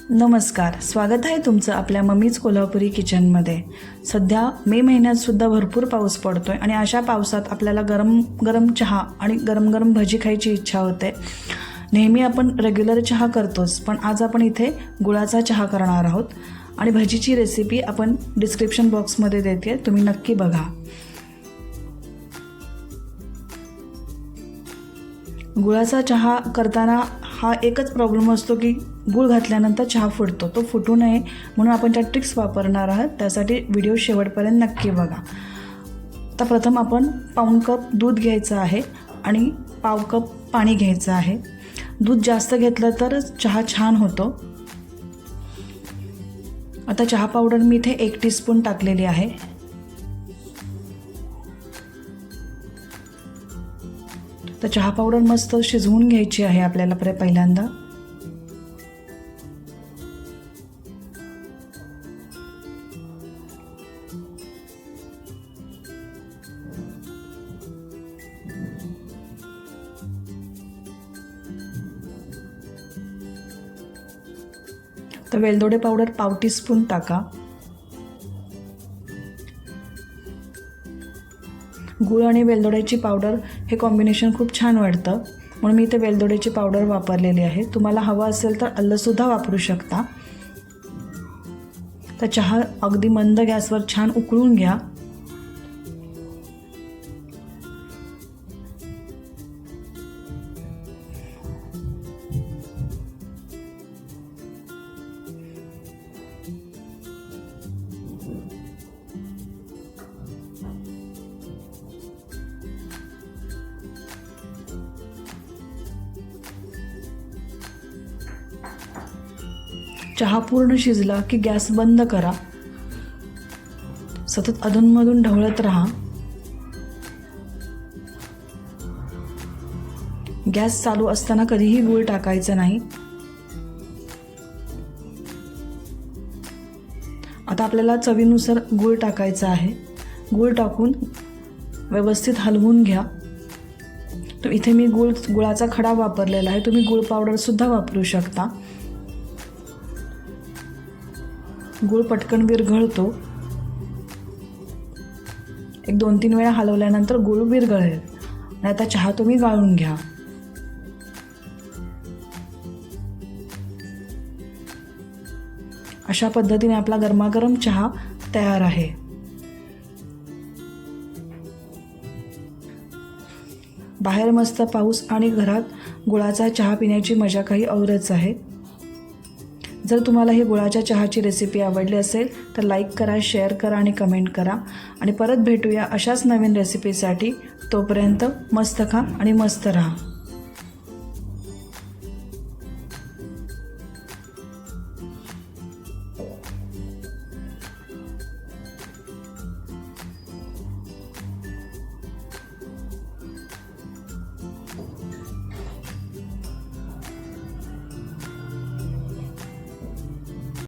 नमस्कार, स्वागत आहे तुमचं आपल्या मम्मीज कोल्हापुरी किचनमध्ये। सध्या मे महिन्यात सुद्धा भरपूर पाऊस पडतोय आणि अशा पावसात आपल्याला गरम गरम चहा आणि गरम गरम भजी खायची इच्छा होते। नेहमी आपण रेग्युलर चहा करतोच, पण आज आपण इथे गुळाचा चहा करणार आहोत आणि भजीची रेसिपी आपण डिस्क्रिप्शन बॉक्समध्ये देते, तुम्ही नक्की बघा। गुळाचा चहा करताना हा एकच प्रॉब्लेम असतो की गूळ घातल्यानंतर चहा फुटतो, तो फुटू नये म्हणून आपण त्या ट्रिक्स वापरणार आहोत। त्यासाठी व्हिडिओ शेवटपर्यंत नक्की बघा। तर प्रथम आपण पाऊण कप दूध घ्यायचं आहे आणि पाव कप पाणी घ्यायचं आहे। दूध जास्त घेतलं तर चहा छान होतो। आता चहा पावडर मी इथे 1 टीस्पून टाकलेली आहे। तर चहा पावडर मस्त शिजवून घ्यायची आहे आपल्याला पहिल्यांदा। तर वेलदोडे पावडर पाव टीस्पून टाका। गूळ आणि वेलदोड्याची पावडर हे कॉम्बिनेशन खूप छान वाटतं, म्हणून मी इथे वेलदोड्याची पावडर वापरलेली आहे। तुम्हाला हवं असेल तर आलंसुद्धा वापरू शकता। तर चहा अगदी मंद गॅसवर छान उकळून घ्या। चहा पूर्ण शिजला की गॅस बंद करा। सतत अधूनमधून ढवळत राहा। गॅस चालू असताना कधीही गूळ टाकायचं नाही। आता आपल्याला चवीनुसार गूळ टाकायचा आहे। गूळ टाकून व्यवस्थित हलवून घ्या। तर इथे मी गुळाचा खडा वापरलेला आहे, तुम्ही गूळ पावडर सुद्धा वापरू शकता। गूळ पटकन विरघळतो। 1-2-3 वेळा हलवल्यानंतर गूळ विरघळेल आणि आता चहा तुम्ही गाळून घ्या। अशा पद्धतीने आपला गरमागरम चहा तयार आहे। बाहेर मस्त पाऊस आणि घरात गुळाचा चहा पिण्याची मजा काही औरच आहे। जर तुम्हाला ही गुळाच्या चहाची रेसिपी आवडली असेल तर लाईक करा, शेअर करा आणि कमेंट करा आणि परत भेटूया अशाच नवीन रेसिपीसाठी। तोपर्यंत मस्त खा आणि मस्त राहा।